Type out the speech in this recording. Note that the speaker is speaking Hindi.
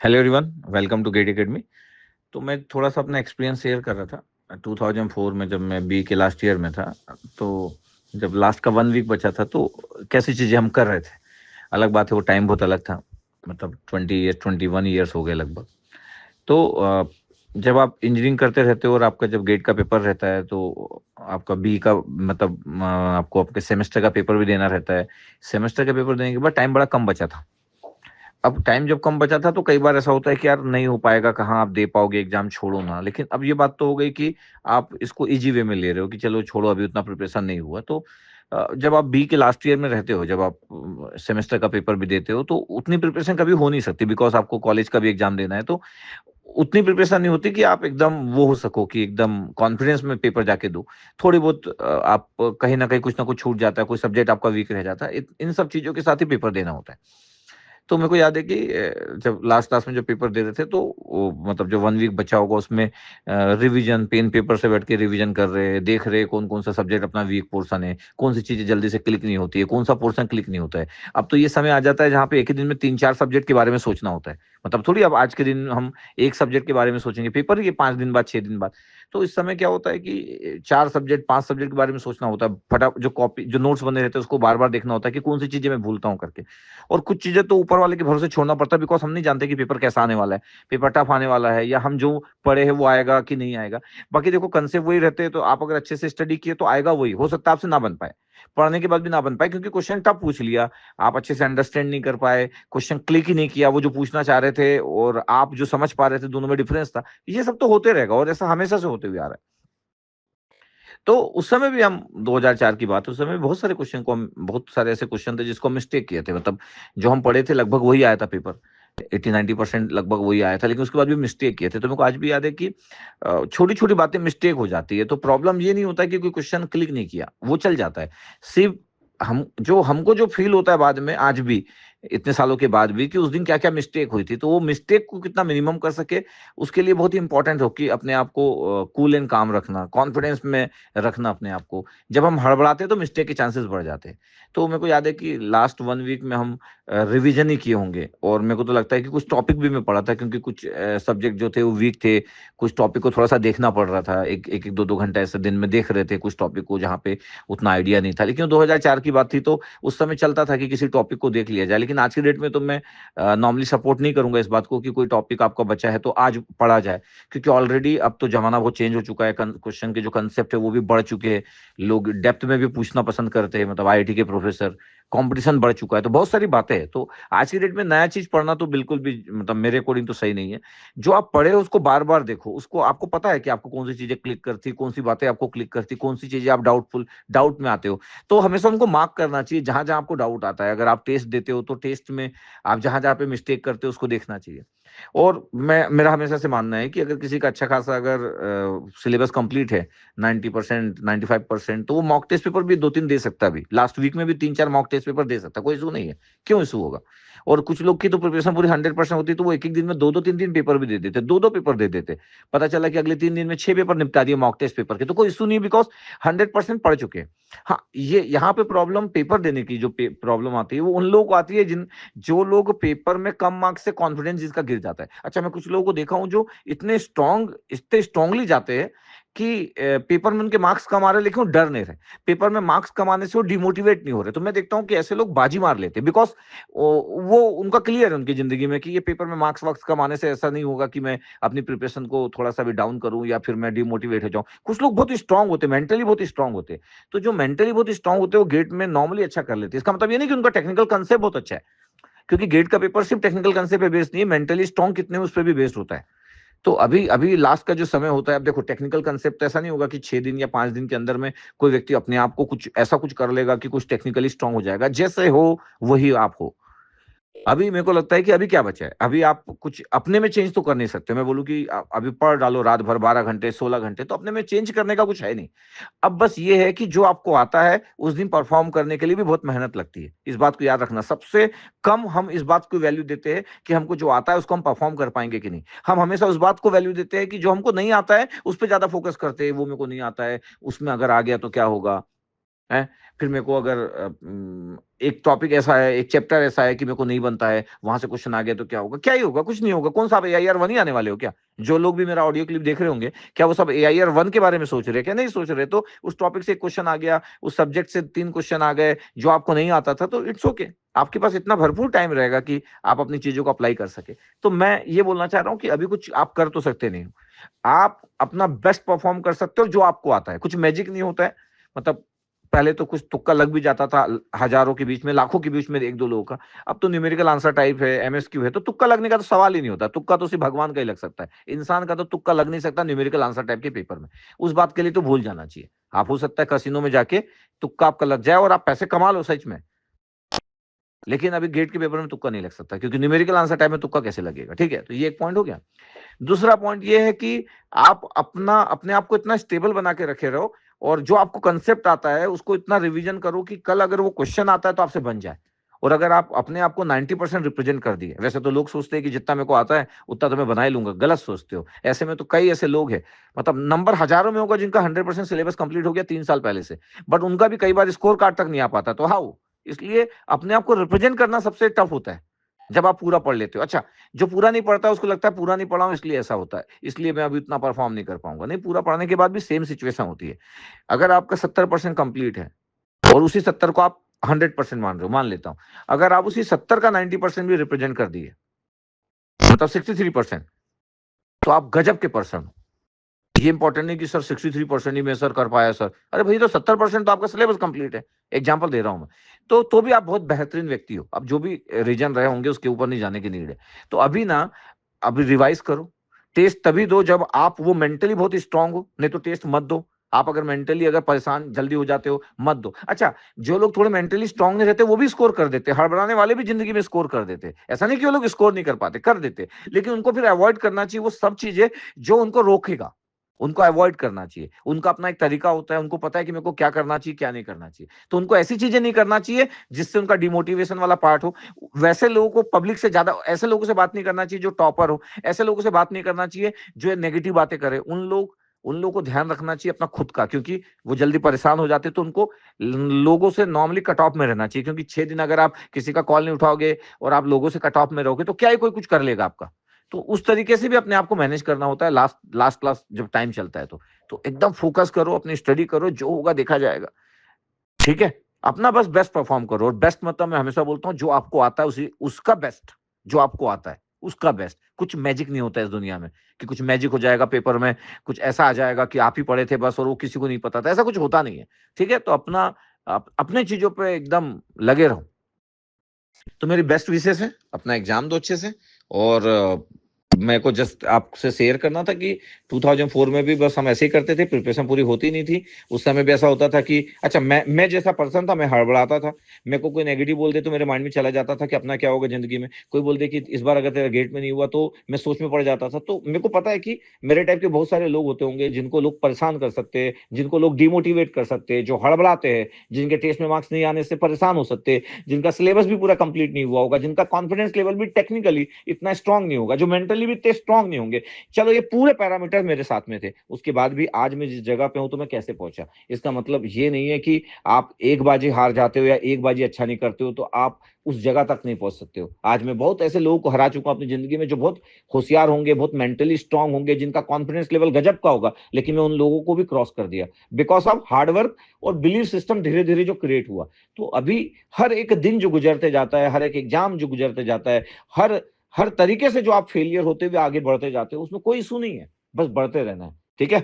Hello everyone, welcome to GATE Academy. तो मैं थोड़ा सा अपना एक्सपीरियंस शेयर कर रहा था। 2004 में जब मैं बी के लास्ट ईयर में था, तो जब लास्ट का 1 वीक बचा था तो कैसी चीज़ें हम कर रहे थे। अलग बात है, वो टाइम बहुत अलग था। मतलब 21 ईयर्स हो गए लगभग। तो जब आप इंजीनियरिंग करते रहते हो और आपका जब गेट का पेपर रहता है तो आपका बी का मतलब आपको आपके सेमेस्टर का पेपर भी देना रहता है। सेमेस्टर का पेपर देने के बाद टाइम बड़ा कम बचा था। अब टाइम जब कम बचा था तो कई बार ऐसा होता है कि यार नहीं हो पाएगा, कहाँ आप दे पाओगे एग्जाम, छोड़ो ना। लेकिन अब ये बात तो हो गई कि आप इसको इजी वे में ले रहे हो कि चलो छोड़ो, अभी उतना प्रिपरेशन नहीं हुआ। तो जब आप बी के लास्ट ईयर में रहते हो, जब आप सेमेस्टर का पेपर भी देते हो, तो उतनी प्रिपरेशन कभी हो नहीं सकती, बिकॉज आपको कॉलेज का भी एग्जाम देना है। तो उतनी प्रिपरेशन नहीं होती कि आप एकदम वो हो सको कि एकदम कॉन्फिडेंस में पेपर जाके दो। थोड़ी बहुत आप कहीं ना कहीं कुछ ना कुछ छूट जाता है, कोई सब्जेक्ट आपका वीक रह जाता है, इन सब चीजों के साथ ही पेपर देना होता है। तो मेरे को याद है कि जब लास्ट क्लास में जो पेपर दे रहे थे, तो वो मतलब जो 1 वीक बचा होगा उसमें रिवीजन, पेन पेपर से बैठ के रिवीजन कर रहे, देख रहे कौन कौन सा सब्जेक्ट अपना वीक पोर्शन है, कौन सी चीजें जल्दी से क्लिक नहीं होती है, कौन सा पोर्शन क्लिक नहीं होता है। अब तो ये समय आ जाता है जहाँ पे एक ही दिन में 3-4 सब्जेक्ट के बारे में सोचना होता है। मतलब थोड़ी अब आज के दिन हम एक सब्जेक्ट के बारे में सोचेंगे, पेपर ही है 5 दिन बाद, 6 दिन बाद। तो इस समय क्या होता है कि 4 सब्जेक्ट, 5 सब्जेक्ट के बारे में सोचना होता है। फटा जो कॉपी, जो नोट्स बने रहते हैं उसको बार बार देखना होता है कि कौन सी चीजें मैं भूलता हूँ करके। और कुछ चीजें तो ऊपर वाले के भरोसे छोड़ना पड़ता है, बिकॉज हम नहीं जानते कि पेपर कैसा आने वाला है, पेपर टफ आने वाला है, या हम जो पढ़े हैं वो आएगा कि नहीं आएगा। बाकी देखो, कंसेप्ट वही रहते हैं, तो आप अगर अच्छे से स्टडी किए तो आएगा वही। हो सकता है आपसे ना बन पाए, पढ़ने के बाद भी ना बन पाए, क्योंकि क्वेश्चन टफ पूछ लिया, आप अच्छे से अंडरस्टैंड नहीं कर पाए, क्वेश्चन क्लिक ही नहीं किया, वो जो पूछना चाह रहे थे और आप जो समझ पा रहे थे, दोनों में डिफरेंस था। ये सब तो होते रहेगा और ऐसा हमेशा से होते हुए आ रहा है। तो उस समय भी हम 2004 की बात है, उस समय भी बहुत सारे क्वेश्चन को हम, बहुत सारे ऐसे क्वेश्चन थे जिसको हम मिस्टेक किए थे। मतलब जो हम पढ़े थे लगभग वही आया था पेपर, 80-90% लगभग वही आया था, लेकिन उसके बाद भी मिस्टेक किए थे। तो मेरे को आज भी याद है कि छोटी छोटी बातें मिस्टेक हो जाती है। तो प्रॉब्लम ये नहीं होता कि कोई क्वेश्चन क्लिक नहीं किया, वो चल जाता है। सिर्फ हम जो हमको जो फील होता है बाद में, आज भी इतने सालों के बाद भी, कि उस दिन क्या क्या मिस्टेक हुई थी। तो वो मिस्टेक को कितना मिनिमम कर सके, उसके लिए बहुत ही इंपॉर्टेंट हो कि अपने आप को कूल एंड काम रखना, कॉन्फिडेंस में रखना अपने आप को। जब हम हड़बड़ाते हैं तो मिस्टेक के चांसेस बढ़ जाते हैं। तो मेरे को याद है कि लास्ट 1 वीक में हम रिवीजन ही किए होंगे, और मेरे को तो लगता है कि कुछ टॉपिक भी मैं पढ़ा था, क्योंकि कुछ सब्जेक्ट जो थे वो वीक थे। कुछ टॉपिक को थोड़ा सा देखना पड़ रहा था, एक एक, एक 2-2 घंटे ऐसे दिन में देख रहे थे कुछ टॉपिक को, जहाँ पे उतना आइडिया नहीं था। लेकिन 2004 की बात थी, तो उस समय चलता था कि किसी टॉपिक को देख लिया जाए। लेकिन आज की डेट में तो मैं नॉर्मली सपोर्ट नहीं करूंगा इस बात को कि कोई टॉपिक आपका बचा है तो आज पढ़ा जाए, क्योंकि ऑलरेडी अब तो जमाना बहुत चेंज हो चुका है। क्वेश्चन के जो कंसेप्ट है वो भी बढ़ चुके हैं, लोग डेप्थ में भी पूछना पसंद करते हैं, मतलब आईआईटी के प्रोफेसर, कंपटीशन बढ़ चुका है। तो बहुत सारी बातें हैं। तो आज की डेट में नया चीज पढ़ना तो बिल्कुल भी, मतलब मेरे अकॉर्डिंग तो सही नहीं है। जो आप पढ़े उसको बार बार देखो, उसको आपको पता है कि आपको कौन सी चीजें क्लिक करती, कौन सी बातें आपको क्लिक करती, कौन सी चीजें आप डाउट में आते हो। तो हमेशा उनको मार्क करना चाहिए जहां जहां आपको डाउट आता है। अगर आप टेस्ट देते हो तो टेस्ट में आप जहां जहां पे मिस्टेक करते हो उसको देखना चाहिए। और मैं, मेरा हमेशा से मानना है कि अगर किसी का अच्छा खासा अगर सिलेबस कंप्लीट है, 90%, 95%, तो वो मॉक टेस्ट पेपर भी 2-3 दे सकता है। अभी लास्ट वीक में भी 3-4 मॉक टेस्ट पेपर दे सकता है, कोई इशू नहीं है। क्यों इशू होगा? और कुछ लोग की तो प्रिपरेशन पूरी 100% होती है, तो वो एक एक दिन में 2-2, 3-3 पेपर भी दे देते, 2-2 पेपर दे देते। पता चला कि अगले 3 दिन में 6 पेपर निपटा दिए मॉक टेस्ट पेपर के, तो कोई इशू नहीं, बिकॉज 100% पढ़ चुके हैं। हाँ, ये यहाँ पे प्रॉब्लम पेपर देने की जो प्रॉब्लम आती है वो उन लोगों को आती है जिन, जो लोग पेपर में कम मार्क्स से कॉन्फिडेंस जिसका गिर जाता है। अच्छा, मैं कुछ लोगों को देखा हूं जो इतने स्ट्रांगली जाते हैं कि पेपर में उनके मार्क्स कम आ रहे हैं, लेकिन वो डर नहीं रहे। पेपर में मार्क्स कमाने से वो डिमोटिवेट नहीं हो रहे। तो मैं देखता हूं कि ऐसे लोग बाजी मार लेते हैं, बिकॉज वो उनका क्लियर है उनकी जिंदगी में कि ये पेपर में मार्क्स वार्क्स कमाने से ऐसा नहीं होगा कि मैं अपनी प्रिपरेशन को थोड़ा सा भी डाउन करूं या फिर मैं डिमोटिवेट हो जाऊं। कुछ लोग बहुत स्ट्रांग होते हैं, मेंटली बहुत स्ट्रांग होते हैं। तो जो मेंटली बहुत स्ट्रांग होते हैं वो गेट में नॉर्मली अच्छा कर लेते हैं। इसका मतलब ये नहीं कि उनका टेक्निकल कंसेप्ट बहुत अच्छा है, क्योंकि गेट का पेपर सिर्फ टेक्निकल कंसेप्ट पे बेस्ड नहीं है, मेंटली स्ट्रांग कितने हैं उस पर भी बेस्ड होता है। तो अभी अभी लास्ट का जो समय होता है, अब देखो टेक्निकल कंसेप्ट तो ऐसा नहीं होगा कि 6 दिन या 5 दिन के अंदर में कोई व्यक्ति अपने आप को कुछ ऐसा कुछ कर लेगा कि कुछ टेक्निकली स्ट्रांग हो जाएगा। जैसे हो वही आप हो। अभी मेरे को लगता है कि अभी क्या बचा है, अभी आप कुछ अपने में चेंज तो कर नहीं सकते। मैं बोलूं कि अभी पढ़ डालो रात भर 12 घंटे, 16 घंटे, तो अपने में चेंज करने का कुछ है नहीं। अब बस ये है कि जो आपको आता है उस दिन परफॉर्म करने के लिए भी बहुत मेहनत लगती है। इस बात को याद रखना, सबसे कम हम इस बात को वैल्यू देते हैं कि हमको जो आता है उसको हम परफॉर्म कर पाएंगे कि नहीं। हम हमेशा उस बात को वैल्यू देते हैं कि जो हमको नहीं आता है उस पर ज्यादा फोकस करते हैं, वो मेरे को नहीं आता है, उसमें अगर आ गया तो क्या होगा। है। फिर मेरे को अगर एक टॉपिक ऐसा है, एक चैप्टर ऐसा है कि मेरे को नहीं बनता है, वहां से क्वेश्चन आ गया तो क्या होगा? क्या ही होगा, कुछ नहीं होगा। कौन सा आप AIR 1 ही आने वाले हो क्या? जो लोग भी मेरा ऑडियो क्लिप देख रहे होंगे, क्या वो सब AIR 1 के बारे में सोच रहे हैं? क्या नहीं सोच रहे? तो उस टॉपिक से एक क्वेश्चन आ गया, उस सब्जेक्ट से 3 क्वेश्चन आ गए जो आपको नहीं आता था, तो इट्स ओके। आपके पास इतना भरपूर टाइम रहेगा कि आप अपनी चीजों को अप्लाई कर सके। तो मैं ये बोलना चाह रहा हूं कि अभी कुछ आप कर तो सकते नहीं हो, आप अपना बेस्ट परफॉर्म कर सकते हो जो आपको आता है। कुछ मैजिक नहीं होता है, मतलब पहले तो कुछ तुक्का लग भी जाता था, हजारों के बीच में, लाखों के बीच में एक दो लोगों का। अब तो न्यूमेरिकल आंसर टाइप है, MSQ है, तो तुक्का लगने का तो सवाल ही नहीं होता। तुक्का तो सिर्फ भगवान का ही लग सकता है, इंसान का तो तुक्का लग नहीं सकता न्यूमेरिकल आंसर टाइप के पेपर में। उस बात के लिए तो भूल जाना चाहिए। आप हो सकता है कसिनो में जाके तुक्का आपका लग जाए और आप पैसे कमा लो सच में, लेकिन अभी गेट के पेपर में तुक्का नहीं लग सकता, क्योंकि न्यूमेरिकल आंसर टाइप में तुक्का कैसे लगेगा? ठीक है, तो ये एक पॉइंट हो गया। दूसरा पॉइंट ये है कि आप अपने आप को इतना स्टेबल बना के रखे रहो, और जो आपको कंसेप्ट आता है उसको इतना रिवीजन करो कि कल अगर वो क्वेश्चन आता है तो आपसे बन जाए। और अगर आप अपने आप को 90% रिप्रेजेंट कर दिए, वैसे तो लोग सोचते हैं कि जितना मेरे को आता है उतना तो मैं बना ही लूंगा, गलत सोचते हो। ऐसे में तो कई ऐसे लोग हैं, मतलब नंबर हजारों में होगा जिनका 100% सिलेबस कंप्लीट हो गया 3 साल पहले से, बट उनका भी कई बार स्कोर कार्ड तक नहीं आ पाता। तो हाउ? इसलिए अपने आप को रिप्रेजेंट करना सबसे टफ होता है जब आप पूरा पढ़ लेते हो। अच्छा, जो पूरा नहीं पढ़ता उसको लगता है पूरा नहीं पढ़ा हूं इसलिए ऐसा होता है, इसलिए मैं अभी उतना परफॉर्म नहीं कर पाऊंगा। नहीं, पूरा पढ़ने के बाद भी सेम सिचुएशन होती है। अगर आपका 70% कंप्लीट है और उसी 70 को आप 100% मान रहे हो, मान लेता हूं, अगर आप उसी 70 का 90% भी रिप्रेजेंट कर दिए, मतलब 63%, तो आप गजब के पर्सन हो। ये इंपॉर्टेंट नहीं कि सर 63% ही मैं सर कर पाया सर। अरे भाई, तो 70% तो आपका सिलेबस कंप्लीट है। एग्जांपल दे रहा हूं मैं। तो भी आप बहुत बेहतरीन व्यक्ति हो। अब जो भी रीजन रहे होंगे उसके ऊपर नहीं जाने की नीड है। तो अभी ना, अभी रिवाइज करो। टेस्ट तभी दो जब आप वो मेंटली बहुत स्ट्रांग हो, नहीं तो टेस्ट मत दो। आप अगर मेंटली अगर परेशान जल्दी हो जाते हो, मत दो। अच्छा, जो लोग थोड़े मेंटली स्ट्रांग नहीं रहते वो भी स्कोर कर देते, हड़बड़ाने वाले भी जिंदगी में स्कोर कर देते। ऐसा नहीं कि वो लोग स्कोर नहीं कर पाते, कर देते, लेकिन उनको फिर अवॉइड करना चाहिए वो सब चीजें जो उनको रोकेगा। उनको अवॉइड करना चाहिए। उनका अपना एक तरीका होता है, उनको पता है कि मेरे को क्या करना चाहिए क्या नहीं करना चाहिए। तो उनको ऐसी चीजें नहीं करना चाहिए जिससे उनका डिमोटिवेशन वाला पार्ट हो। वैसे लोगों को पब्लिक से ज्यादा, ऐसे लोगों से बात नहीं करना चाहिए जो टॉपर हो। ऐसे लोगों से बात नहीं करना चाहिए जो नेगेटिव बातें करे। उन लोगों को ध्यान रखना चाहिए अपना खुद का, क्योंकि वो जल्दी परेशान हो जाते। तो उनको लोगों से नॉर्मली कट ऑफ में रहना चाहिए, क्योंकि 6 दिन अगर आप किसी का कॉल नहीं उठाओगे और आप लोगों से कट ऑफ में रहोगे तो क्या ही कोई कुछ कर लेगा आपका। तो उस तरीके से भी अपने आप को मैनेज करना होता है लास्ट लास्ट क्लास जब टाइम चलता है। तो एकदम फोकस करो, अपनी स्टडी करो, जो होगा देखा जाएगा। ठीक है, अपना बस बेस्ट परफॉर्म करो। और बेस्ट मतलब मैं हमेशा बोलता हूँ जो आपको आता है उसी उसका बेस्ट, जो आपको आता है उसका बेस्ट। कुछ मैजिक नहीं होता है इस दुनिया में कि कुछ मैजिक हो जाएगा पेपर में, कुछ ऐसा आ जाएगा कि आप ही पढ़े थे बस और वो किसी को नहीं पता था, ऐसा कुछ होता नहीं है। ठीक है, तो अपने चीजों पे एकदम लगे रहो। तो मेरी बेस्ट विशेष है, अपना एग्जाम दो अच्छे से। और मेरे को जस्ट आपसे शेयर करना था कि 2004 में भी बस हम ऐसे ही करते थे, प्रिपरेशन पूरी होती नहीं थी। उस समय भी ऐसा होता था कि अच्छा, मैं जैसा पर्सन था, मैं हड़बड़ाता था। मेरे को कोई नेगेटिव बोल दे तो मेरे माइंड में चला जाता था कि अपना क्या होगा जिंदगी में। कोई बोल दे कि इस बार अगर तेरा गेट में नहीं हुआ, तो मैं सोच में पड़ जाता था। तो मेरे को पता है कि मेरे टाइप के बहुत सारे लोग होते होंगे जिनको लोग परेशान कर सकते हैं, जिनको लोग डिमोटिवेट कर सकते हैं, जो हड़बड़ाते हैं, जिनके टेस्ट में मार्क्स नहीं आने से परेशान हो सकते हैं, जिनका सिलेबस भी पूरा कंप्लीट नहीं हुआ होगा, जिनका कॉन्फिडेंस लेवल भी टेक्निकली इतना स्ट्रांग नहीं होगा, जो मेंटली भी इतने स्ट्रांग नहीं होंगे। चलो, ये पूरे पैरामीटर मेरे साथ में थे, उसके बाद भी आज मैं जिस जगह पे हूं तो मैं कैसे पहुंचा। इसका मतलब ये नहीं है कि आप एक बाजी हार जाते हो या एक बाजी अच्छा नहीं करते हो तो आप उस जगह तक नहीं पहुंच सकते हो। आज मैं बहुत ऐसे लोगों को हरा चुका हूं अपनी जिंदगी में जो बहुत होशियार होंगे, बहुत मेंटली स्ट्रांग होंगे, जिनका कॉन्फिडेंस लेवल गजब का होगा, लेकिन मैं उन लोगों को भी क्रॉस कर दिया बिकॉज ऑफ हार्डवर्क और बिलीफ सिस्टम धीरे धीरे जो क्रिएट हुआ। तो अभी हर एक दिन जो गुजरते जाता है, हर एक एग्जाम जो गुजरते जाता है, हर हर तरीके से जो आप फेलियर होते हुए आगे बढ़ते जाते हो, उसमें कोई इशू नहीं है, बस बढ़ते रहना है। ठीक है,